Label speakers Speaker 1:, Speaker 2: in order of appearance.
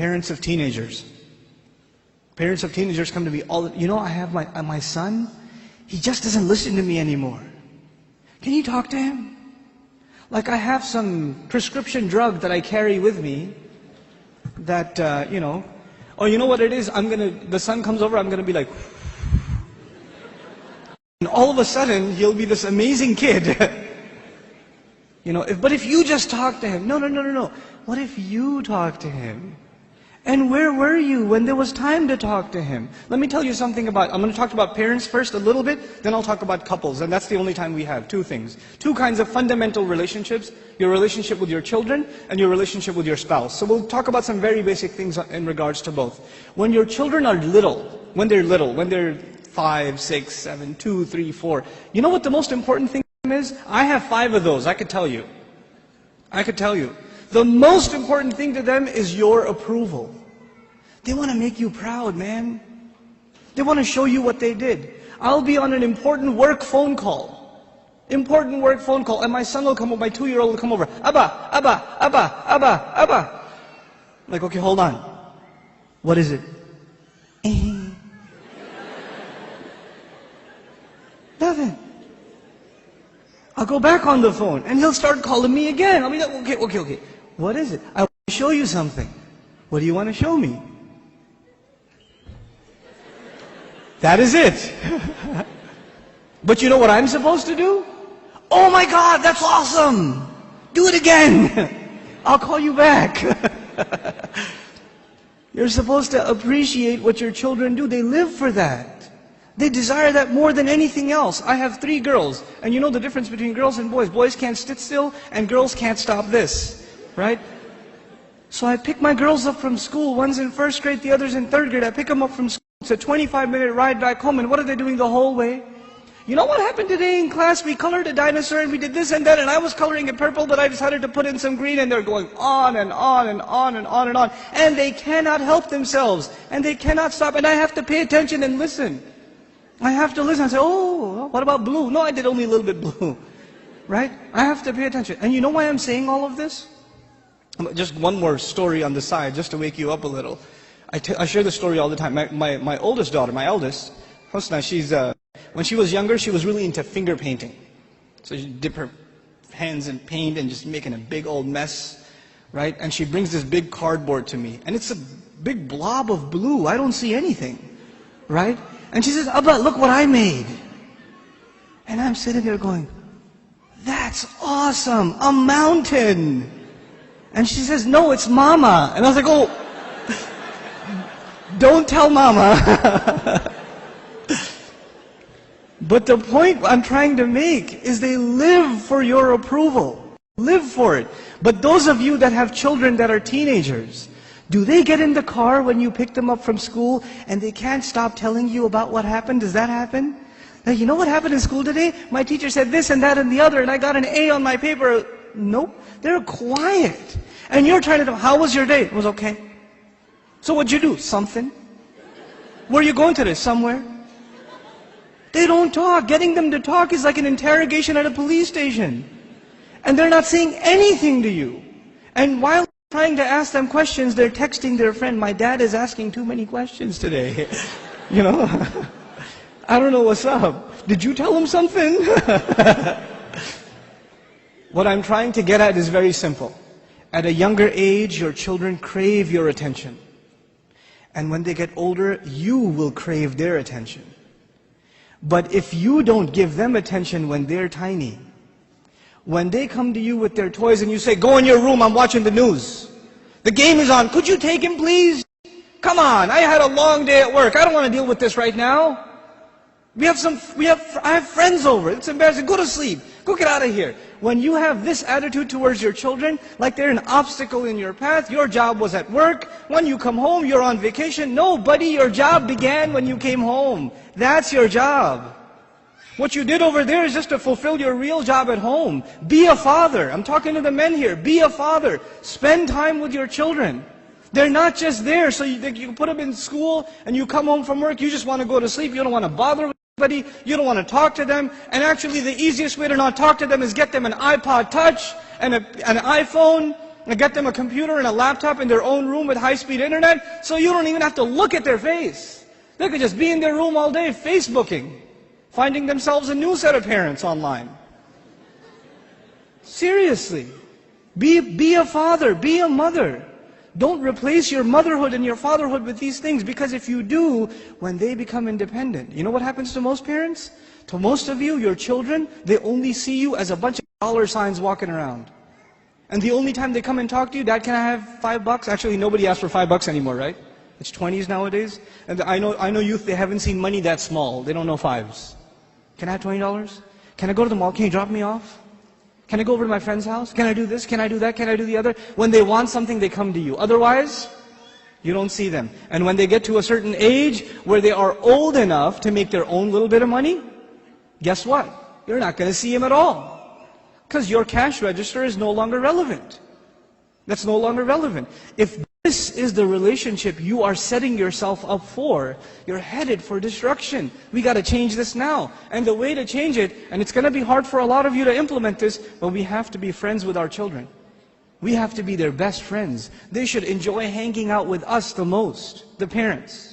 Speaker 1: Parents of teenagers. Parents of teenagers come to me all the, I have my son, he just doesn't listen to me anymore. Can you talk to him? Like I have some prescription drug that I carry with me that, or you know what it is? The son comes over, I'm going to be like, and all of a sudden, he'll be this amazing kid. But if you just talk to him, no. What if you talk to him? And where were you when there was time to talk to him? Let me tell you something I'm going to talk about parents first a little bit, then I'll talk about couples, and that's the only time we have. Two things. Two kinds of fundamental relationships, your relationship with your children and your relationship with your spouse. So we'll talk about some very basic things in regards to both. When your children are when they're 5, 6, 7, 2, 3, 4, you know what the most important thing is? I have 5 of those, I could tell you. The most important thing to them is your approval. They want to make you proud, man. They want to show you what they did. I'll be on an important work phone call, and my son will come over, my 2-year-old will come over, Abba. Like, okay, hold on. What is it? Nothing. I'll go back on the phone, and he'll start calling me again. I'll be like, okay. What is it? I want to show you something. What do you want to show me? That is it. But you know what I'm supposed to do? Oh my God, that's awesome. Do it again. I'll call you back. You're supposed to appreciate what your children do. They live for that. They desire that more than anything else. I have 3 girls, and you know the difference between girls and boys. Boys can't sit still, and girls can't stop this. Right? So I pick my girls up from school. One's in 1st grade, the other's in 3rd grade. I pick them up from school. It's a 25-minute ride back home. And what are they doing the whole way? You know what happened today in class? We colored a dinosaur and we did this and that, and I was coloring it purple, but I decided to put in some green, and they're going on and on and on and on and on. And they cannot help themselves. And they cannot stop. And I have to pay attention and listen. I have to listen and say, oh, what about blue? No, I did only a little bit blue. Right? I have to pay attention. And you know why I'm saying all of this? Just one more story on the side, just to wake you up a little. I share this story all the time. My oldest daughter, my eldest, Husna, when she was younger, she was really into finger painting. So she'd dip her hands in paint and just making a big old mess, right? And she brings this big cardboard to me, and it's a big blob of blue. I don't see anything, right? And she says, Abba, look what I made. And I'm sitting there going, that's awesome, a mountain. And she says, no, it's Mama. And I was like, oh, don't tell Mama. But the point I'm trying to make is they live for your approval. Live for it. But those of you that have children that are teenagers, do they get in the car when you pick them up from school and they can't stop telling you about what happened? Does that happen? Like, you know what happened in school today? My teacher said this and that and the other, and I got an A on my paper. Nope. They're quiet. And you're trying to know, how was your day? It was okay. So what'd you do? Something. Where are you going today? Somewhere. They don't talk. Getting them to talk is like an interrogation at a police station. And they're not saying anything to you. And while trying to ask them questions, they're texting their friend, my dad is asking too many questions today. I don't know what's up. Did you tell him something? What I'm trying to get at is very simple. At a younger age, your children crave your attention. And when they get older, you will crave their attention. But if you don't give them attention when they're tiny, when they come to you with their toys and you say, go in your room, I'm watching the news. The game is on, could you take him please? Come on, I had a long day at work, I don't want to deal with this right now. I have friends over, it's embarrassing, go to sleep, go get out of here. When you have this attitude towards your children, like they're an obstacle in your path, your job was at work, when you come home, you're on vacation. No, buddy, your job began when you came home. That's your job. What you did over there is just to fulfill your real job at home. Be a father. I'm talking to the men here. Be a father. Spend time with your children. They're not just there so you put them in school and you come home from work, you just want to go to sleep, you don't want to bother with anybody, you don't want to talk to them, and actually the easiest way to not talk to them is get them an iPod Touch and an iPhone, and get them a computer and a laptop in their own room with high-speed internet, so you don't even have to look at their face. They could just be in their room all day, Facebooking, finding themselves a new set of parents online. Seriously. Be a father, be a mother. Don't replace your motherhood and your fatherhood with these things, because if you do, when they become independent, you know what happens to most parents? To most of you, your children, they only see you as a bunch of dollar signs walking around. And the only time they come and talk to you, Dad, can I have $5? Actually, nobody asks for $5 anymore, right? It's 20s nowadays. And I know youth, they haven't seen money that small. They don't know fives. Can I have $20? Can I go to the mall? Can you drop me off? Can I go over to my friend's house? Can I do this? Can I do that? Can I do the other? When they want something, they come to you. Otherwise, you don't see them. And when they get to a certain age where they are old enough to make their own little bit of money, guess what? You're not going to see them at all. Because your cash register is no longer relevant. That's no longer relevant. If this is the relationship you are setting yourself up for, you're headed for destruction. We got to change this now. And the way to change it, and it's going to be hard for a lot of you to implement this, but we have to be friends with our children. We have to be their best friends. They should enjoy hanging out with us the most, the parents.